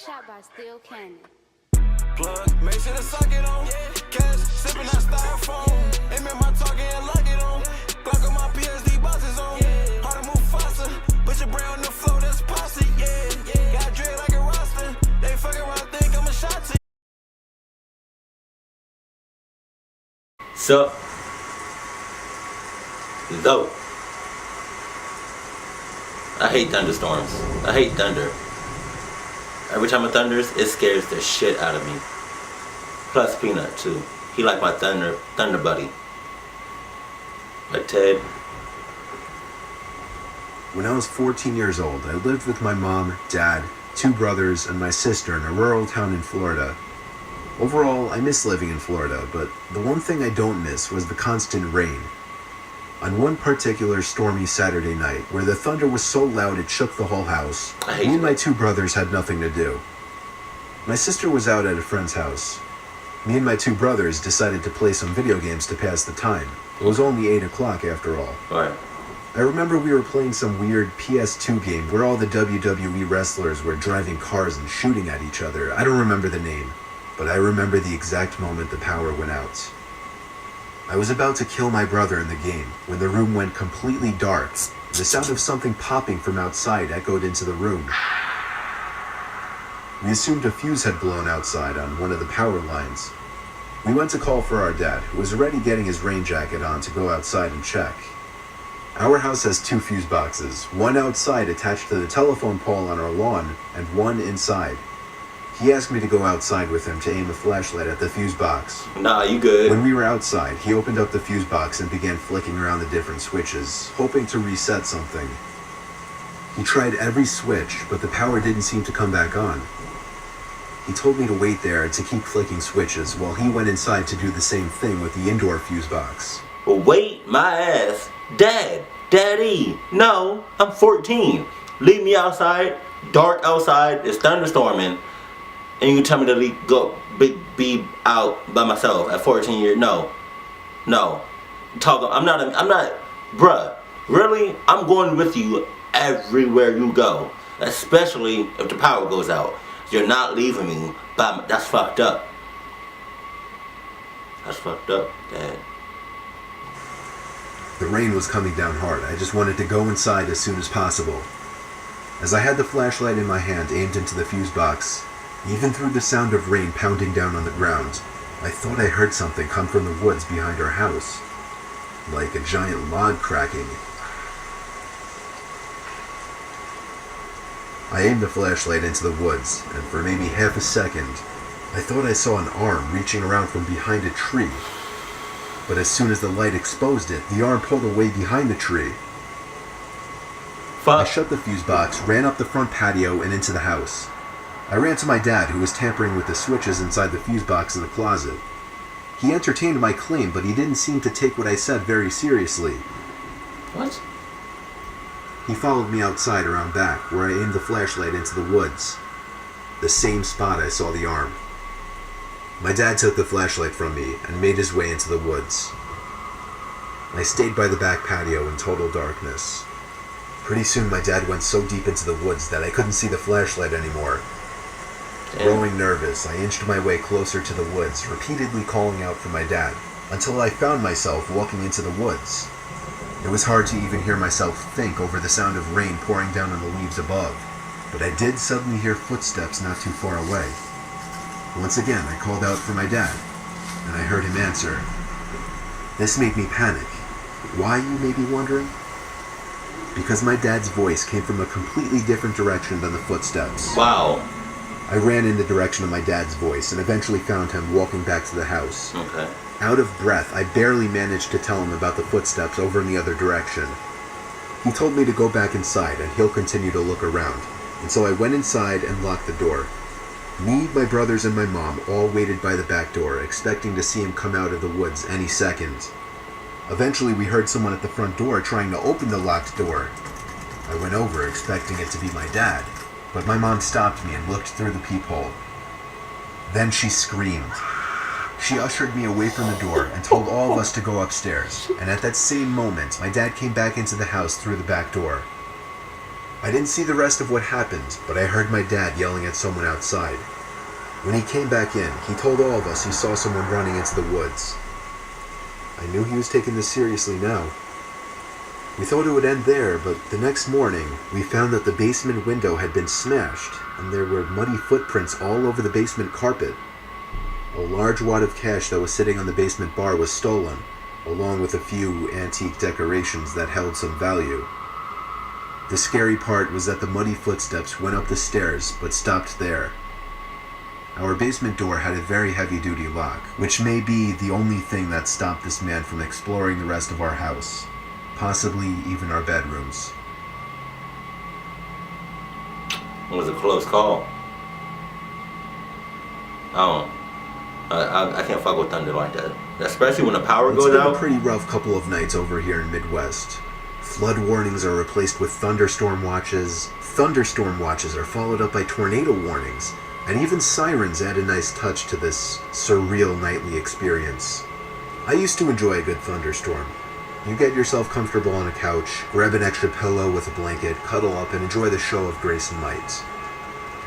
Shot by Steel Cannon. Plug, make sure to suck it on. Cash, sipping that styrofoam. Aim at my target and lock it on. Glock on my PSD buzzes on. Hard to move faster. Put your brain on the floor, that's posse, yeah. Got dread like a roster. They fuck around, think I'm a shot to. So, though, I hate thunderstorms. I hate thunder. Every time it thunders, it scares the shit out of me. Plus Peanut too. He like my thunder buddy. Like Ted. When I was 14 years old, I lived with my mom, dad, 2 brothers, and my sister in a rural town in Florida. Overall, I miss living in Florida, but the one thing I don't miss was the constant rain. On one particular stormy Saturday night, where the thunder was so loud it shook the whole house, me and my 2 brothers had nothing to do. My sister was out at a friend's house. Me and my 2 brothers decided to play some video games to pass the time. It was only 8 o'clock after all. Right. I remember we were playing some weird PS2 game where all the WWE wrestlers were driving cars and shooting at each other. I don't remember the name, but I remember the exact moment the power went out. I was about to kill my brother in the game when the room went completely dark. The sound of something popping from outside echoed into the room. We assumed a fuse had blown outside on one of the power lines. We went to call for our dad, who was already getting his rain jacket on to go outside and check. Our house has 2 fuse boxes, one outside attached to the telephone pole on our lawn, and one inside. He asked me to go outside with him to aim a flashlight at the fuse box. Nah, you good. When we were outside, he opened up the fuse box and began flicking around the different switches, hoping to reset something. He tried every switch, but the power didn't seem to come back on. He told me to wait there to keep flicking switches while he went inside to do the same thing with the indoor fuse box. Well, wait my ass. Daddy, no, I'm 14. Leave me outside, dark outside, it's thunderstorming. And you tell me to be out by myself at 14 years? No. I'm not, bruh. Really? I'm going with you everywhere you go, especially if the power goes out. You're not leaving me. That's fucked up. That's fucked up, Dad. The rain was coming down hard. I just wanted to go inside as soon as possible. As I had the flashlight in my hand aimed into the fuse box, even through the sound of rain pounding down on the ground, I thought I heard something come from the woods behind our house, like a giant log cracking. I aimed the flashlight into the woods, and for maybe half a second, I thought I saw an arm reaching around from behind a tree. But as soon as the light exposed it, the arm pulled away behind the tree. I shut the fuse box, ran up the front patio, and into the house. I ran to my dad, who was tampering with the switches inside the fuse box in the closet. He entertained my claim, but he didn't seem to take what I said very seriously. What? He followed me outside around back, where I aimed the flashlight into the woods. The same spot I saw the arm. My dad took the flashlight from me and made his way into the woods. I stayed by the back patio in total darkness. Pretty soon my dad went so deep into the woods that I couldn't see the flashlight anymore. Growing nervous, I inched my way closer to the woods, repeatedly calling out for my dad, until I found myself walking into the woods. It was hard to even hear myself think over the sound of rain pouring down on the leaves above, but I did suddenly hear footsteps not too far away. Once again, I called out for my dad, and I heard him answer. This made me panic. Why, you may be wondering? Because my dad's voice came from a completely different direction than the footsteps. Wow. I ran in the direction of my dad's voice and eventually found him walking back to the house. Okay. Out of breath, I barely managed to tell him about the footsteps over in the other direction. He told me to go back inside and he'll continue to look around, and so I went inside and locked the door. Me, my brothers, and my mom all waited by the back door, expecting to see him come out of the woods any second. Eventually, we heard someone at the front door trying to open the locked door. I went over, expecting it to be my dad, but my mom stopped me and looked through the peephole. Then she screamed. She ushered me away from the door and told all of us to go upstairs, and at that same moment, my dad came back into the house through the back door. I didn't see the rest of what happened, but I heard my dad yelling at someone outside. When he came back in, he told all of us he saw someone running into the woods. I knew he was taking this seriously now. We thought it would end there, but the next morning, we found that the basement window had been smashed, and there were muddy footprints all over the basement carpet. A large wad of cash that was sitting on the basement bar was stolen, along with a few antique decorations that held some value. The scary part was that the muddy footsteps went up the stairs, but stopped there. Our basement door had a very heavy-duty lock, which may be the only thing that stopped this man from exploring the rest of our house, possibly even our bedrooms. It was a close call. I can't fuck with thunder like that. Especially when the power goes out. It's been a pretty rough couple of nights over here in Midwest. Flood warnings are replaced with thunderstorm watches. Thunderstorm watches are followed up by tornado warnings. And even sirens add a nice touch to this surreal nightly experience. I used to enjoy a good thunderstorm. You get yourself comfortable on a couch, grab an extra pillow with a blanket, cuddle up, and enjoy the show of grace and might.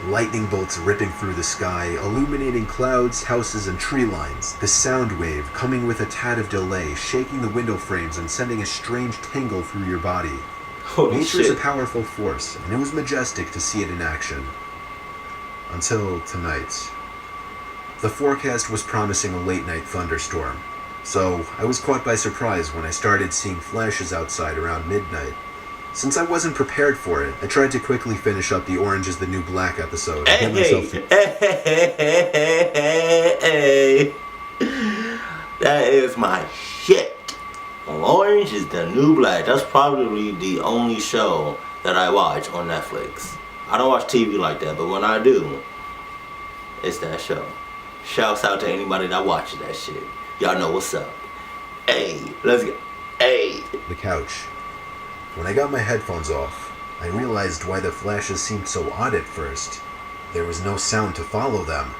Lightning bolts ripping through the sky, illuminating clouds, houses, and tree lines. The sound wave coming with a tad of delay, shaking the window frames and sending a strange tingle through your body. Holy Nature is shit. a powerful force, and it was majestic to see it in action. Until tonight. The forecast was promising a late-night thunderstorm, so I was caught by surprise when I started seeing flashes outside around midnight. Since I wasn't prepared for it, I tried to quickly finish up the Orange is the New Black episode. Hey. That is my shit. Orange is the New Black. That's probably the only show that I watch on Netflix. I don't watch TV like that, but when I do, it's that show. Shouts out to anybody that watches that shit. Y'all know what's up. Hey, let's go. Hey. The couch. When I got my headphones off, I realized why the flashes seemed so odd at first. There was no sound to follow them.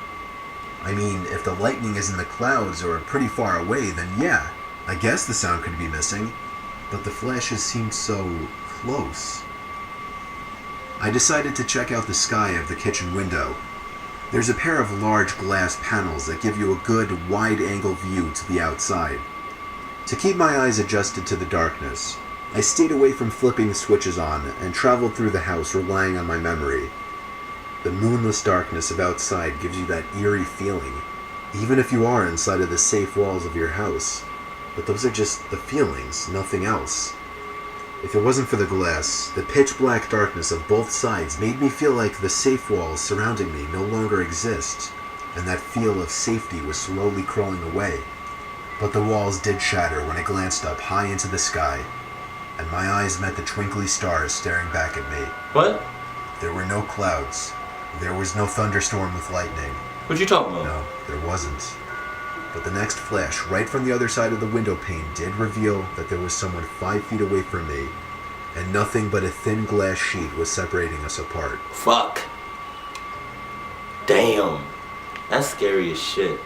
I mean, if the lightning is in the clouds or pretty far away, then yeah, I guess the sound could be missing. But the flashes seemed so close. I decided to check out the sky of the kitchen window. There's a pair of large glass panels that give you a good wide-angle view to the outside. To keep my eyes adjusted to the darkness, I stayed away from flipping the switches on and traveled through the house relying on my memory. The moonless darkness of outside gives you that eerie feeling, even if you are inside of the safe walls of your house. But those are just the feelings, nothing else. If it wasn't for the glass, the pitch-black darkness of both sides made me feel like the safe walls surrounding me no longer exist, and that feel of safety was slowly crawling away. But the walls did shatter when I glanced up high into the sky, and my eyes met the twinkly stars staring back at me. What? There were no clouds. There was no thunderstorm with lightning. What you talking about? No, there wasn't. But the next flash, right from the other side of the window pane, did reveal that there was someone 5 feet away from me, and nothing but a thin glass sheet was separating us apart. Fuck. Damn. That's scary as shit.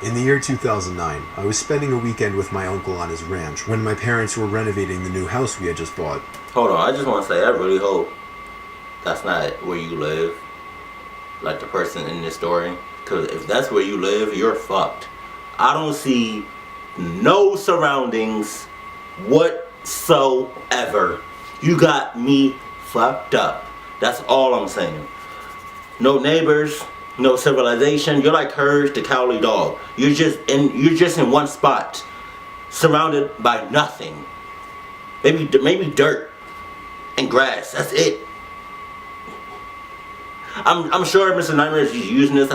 In the year 2009, I was spending a weekend with my uncle on his ranch when my parents were renovating the new house we had just bought. Hold on, I just want to say, I really hope that's not where you live. Like the person in this story. Because if that's where you live, you're fucked. I don't see no surroundings whatsoever. You got me fucked up. That's all I'm saying. No neighbors. No civilization. You're like Courage the Cowardly Dog. You're just in one spot, surrounded by nothing. Maybe dirt and grass. That's it. I'm sure Mr. Nightmare is using this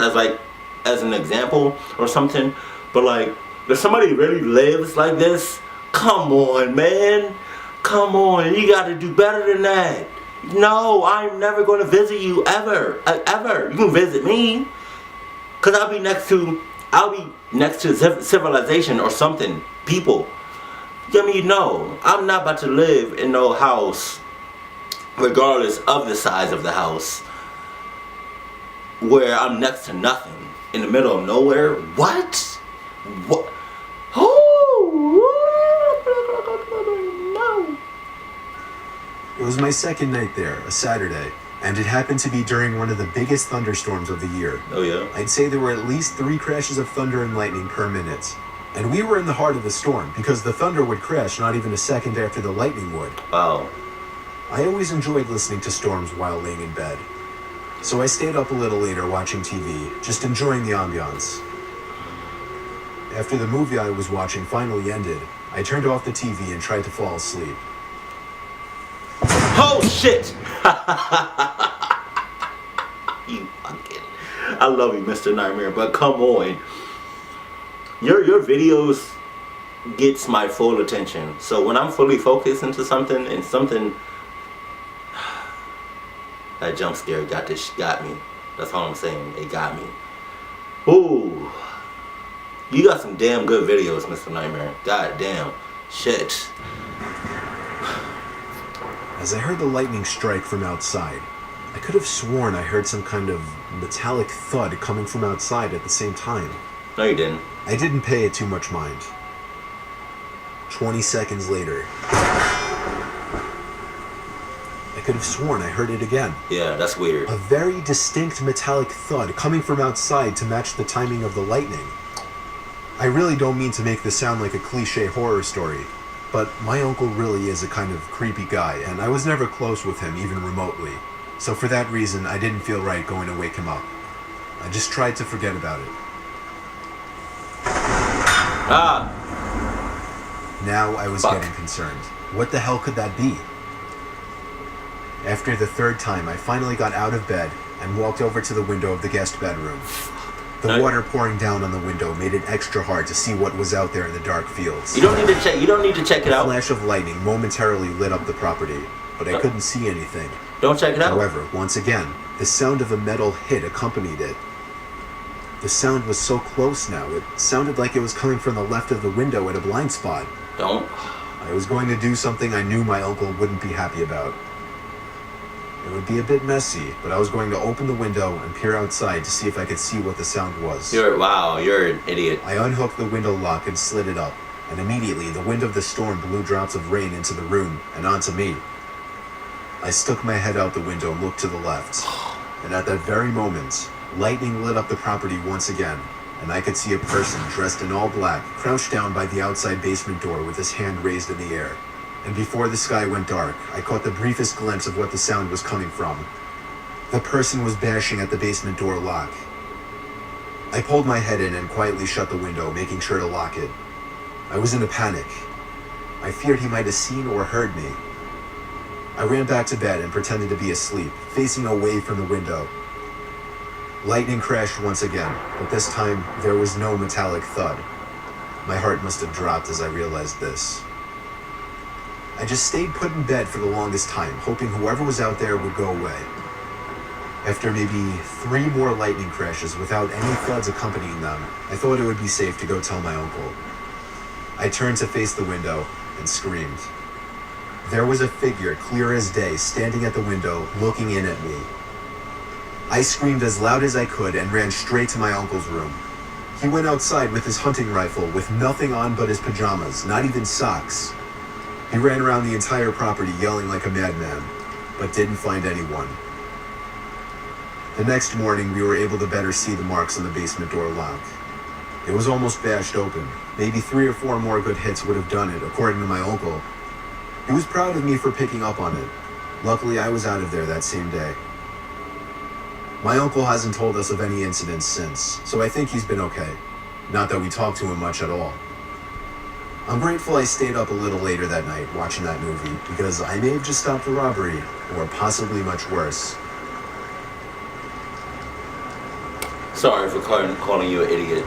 as an example or something. But like, if somebody really lives like this, come on, man. Come on. You got to do better than that. No, I'm never going to visit you ever. Ever. You can visit me. Because I'll be next to civilization or something. People. I mean, no. I'm not about to live in no house, regardless of the size of the house, where I'm next to nothing. In the middle of nowhere. What? What? Oh, It was my second night there, a Saturday, and it happened to be during one of the biggest thunderstorms of the year. Oh yeah? I'd say there were at least 3 crashes of thunder and lightning per minute. And we were in the heart of the storm, because the thunder would crash not even a second after the lightning would. Wow. I always enjoyed listening to storms while laying in bed. So I stayed up a little later watching TV, just enjoying the ambiance. After the movie I was watching finally ended, I turned off the TV and tried to fall asleep. Oh shit! You fucking... I love you, Mr. Nightmare, but come on. Your videos gets my full attention. So when I'm fully focused into something and something... That jump scare got me. That's all I'm saying. It got me. Ooh. You got some damn good videos, Mr. Nightmare. God damn. Shit. As I heard the lightning strike from outside, I could have sworn I heard some kind of metallic thud coming from outside at the same time. No, you didn't. I didn't pay it too much mind. 20 seconds later, I could have sworn I heard it again. Yeah, that's weird. A very distinct metallic thud coming from outside to match the timing of the lightning. I really don't mean to make this sound like a cliche horror story, but my uncle really is a kind of creepy guy, and I was never close with him even remotely. So for that reason, I didn't feel right going to wake him up. I just tried to forget about it. Ah! Now I was getting concerned. What the hell could that be? After the 3rd time, I finally got out of bed and walked over to the window of the guest bedroom. The water pouring down on the window made it extra hard to see what was out there in the dark fields. You don't need to check it out. A flash of lightning momentarily lit up the property, but I couldn't see anything. Don't check it out. However, once again, the sound of a metal hit accompanied it. The sound was so close now, it sounded like it was coming from the left of the window at a blind spot. Don't. I was going to do something I knew my uncle wouldn't be happy about. It would be a bit messy, but I was going to open the window and peer outside to see if I could see what the sound was. You're an idiot. I unhooked the window lock and slid it up, and immediately the wind of the storm blew drops of rain into the room and onto me. I stuck my head out the window and looked to the left, and at that very moment, lightning lit up the property once again, and I could see a person dressed in all black crouched down by the outside basement door with his hand raised in the air. And before the sky went dark, I caught the briefest glimpse of what the sound was coming from. The person was bashing at the basement door lock. I pulled my head in and quietly shut the window, making sure to lock it. I was in a panic. I feared he might have seen or heard me. I ran back to bed and pretended to be asleep, facing away from the window. Lightning crashed once again, but this time there was no metallic thud. My heart must have dropped as I realized this. I just stayed put in bed for the longest time, hoping whoever was out there would go away. After maybe 3 more lightning crashes without any thuds accompanying them, I thought it would be safe to go tell my uncle. I turned to face the window and screamed. There was a figure, clear as day, standing at the window, looking in at me. I screamed as loud as I could and ran straight to my uncle's room. He went outside with his hunting rifle with nothing on but his pajamas, not even socks. He ran around the entire property yelling like a madman, but didn't find anyone. The next morning, we were able to better see the marks on the basement door lock. It was almost bashed open. Maybe 3 or 4 more good hits would have done it, according to my uncle. He was proud of me for picking up on it. Luckily, I was out of there that same day. My uncle hasn't told us of any incidents since, so I think he's been okay. Not that we talked to him much at all. I'm grateful I stayed up a little later that night watching that movie, because I may have just stopped a robbery, or possibly much worse. Sorry for calling you an idiot.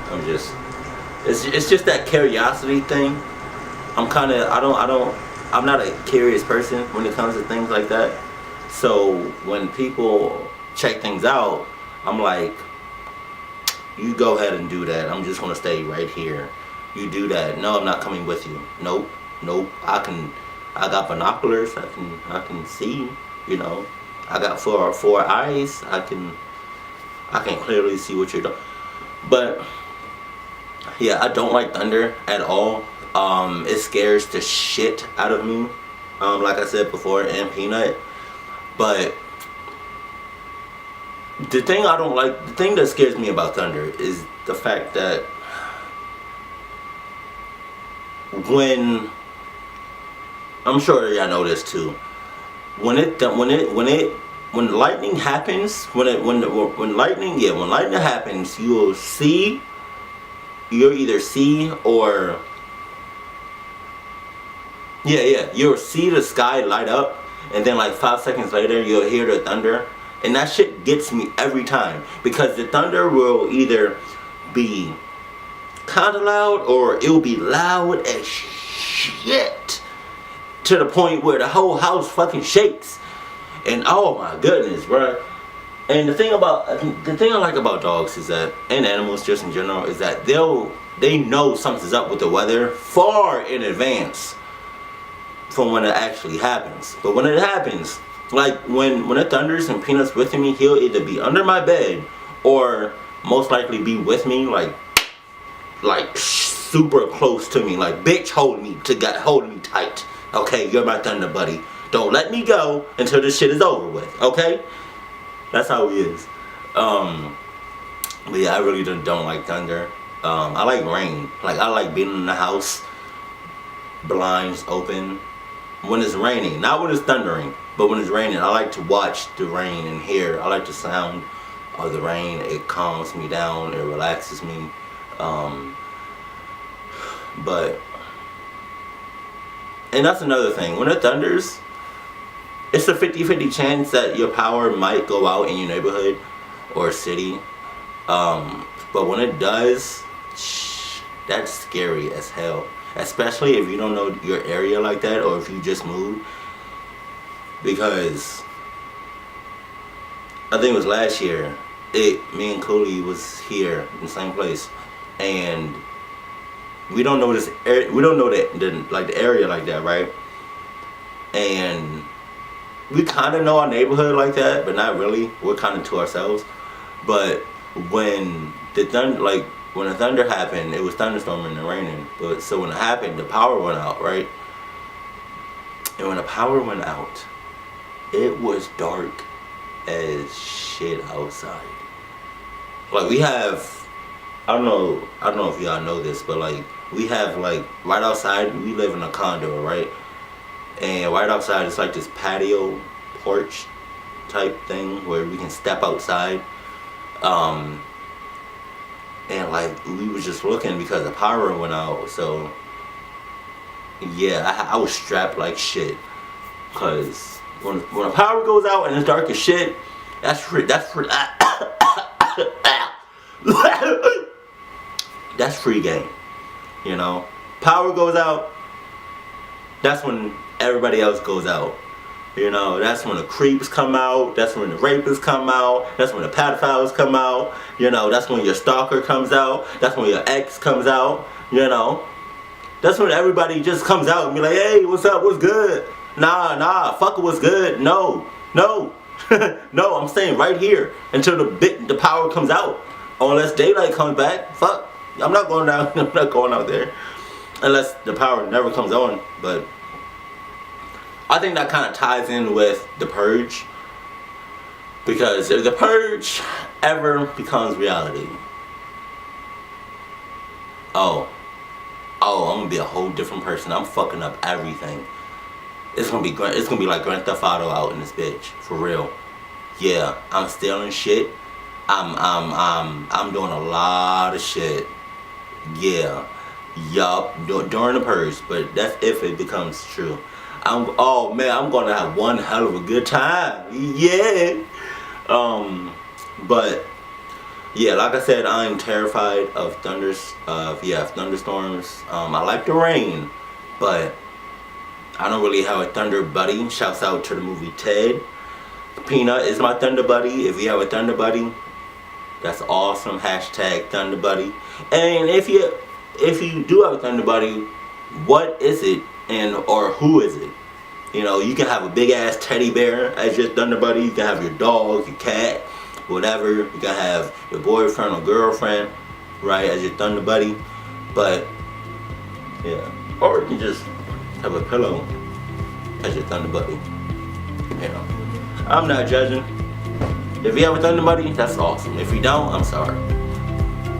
It's just that curiosity thing. I'm not a curious person when it comes to things like that. So when people check things out, I'm like, you go ahead and do that. I'm just gonna stay right here. You do that. No, I'm not coming with you. Nope. I got binoculars. I can see. You know, I got four eyes. I can clearly see what you're doing. But yeah, I don't like thunder at all. It scares the shit out of me. like I said before, and Peanut. But the thing I don't like, the thing that scares me about Thunder is the fact that when, I'm sure y'all know this too, when lightning happens, when lightning happens, you'll either see or you'll see the sky light up, and then like 5 seconds later you'll hear the thunder, and that shit gets me every time, because the thunder will either be kind of loud or it'll be loud as shit to the point where the whole house fucking shakes. And oh my goodness, bro. And the thing I like about dogs is that, and animals just in general, is that they know something's up with the weather far in advance from when it actually happens. But when it happens, like when it thunders and Peanut's with me, he'll either be under my bed or most likely be with me, like super close to me, like, bitch, hold me tight. Okay, you're my thunder buddy. Don't let me go until this shit is over with. Okay, that's how he is. But yeah, I really don't like thunder. I like rain. Like, I like being in the house, blinds open when it's raining, not when it's thundering, but when it's raining. I like to watch the rain and hear. I like the sound of the rain. It calms me down. It relaxes me. And that's another thing. When it thunders, it's a 50-50 chance that your power might go out in your neighborhood or city. But when it does, that's scary as hell. Especially if you don't know your area like that, or if you just moved. Because I think it was last year, me and Cooley was here in the same place, and we don't know this area. We don't know the area like that, right? And we kind of know our neighborhood like that, but not really. We're kind of to ourselves. But when the thunder happened, it was thunderstorming and raining. But so when it happened, the power went out, right? And when the power went out, it was dark as shit outside. Like, we have, I don't know if y'all know this, but like, we have, like, right outside, we live in a condo, right? And right outside it's like this patio porch type thing where we can step outside. And like, we was just looking because the power went out. So yeah, I was strapped like shit, cause when the power goes out and it's dark as shit, that's free game, you know. Power goes out, that's when everybody else goes out, you know. That's when the creeps come out, that's when the rapists come out, that's when the pedophiles come out, you know. That's when your stalker comes out, that's when your ex comes out, you know. That's when everybody just comes out and be like, hey, what's up, what's good? Nah, fuck it, what's good? No, no, I'm staying right here until the power comes out. Unless daylight comes back, fuck, I'm not going down, I'm not going out there. Unless the power never comes on. But I think that kind of ties in with The Purge. Because if The Purge ever becomes reality, oh, I'm gonna be a whole different person. I'm fucking up everything. It's gonna be like Grand Theft Auto out in this bitch, for real. Yeah, I'm stealing shit. I'm doing a lot of shit. Yeah, yup, during the purge. But that's if it becomes true. I'm gonna have one hell of a good time. Yeah. But yeah, like I said, I'm terrified of thunderstorms. I like the rain, but I don't really have a thunder buddy. Shouts out to the movie Ted. Peanut is my thunder buddy. If you have a thunder buddy, that's awesome. Hashtag thunder buddy. And if you do have a thunder buddy, what is it or who is it? You know, you can have a big ass teddy bear as your thunder buddy. You can have your dog, your cat, whatever. You can have your boyfriend or girlfriend, right, as your thunder buddy. But yeah, or you can just have a pillow catch a thunder buddy. You know, I'm not judging. If you have a thunder buddy, that's awesome. If you don't, I'm sorry.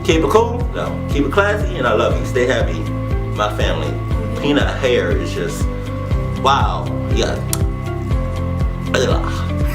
Keep it cool, no. Keep it classy, and I love you. Stay happy, my family. Peanut hair is just wow. Yeah. Ugh.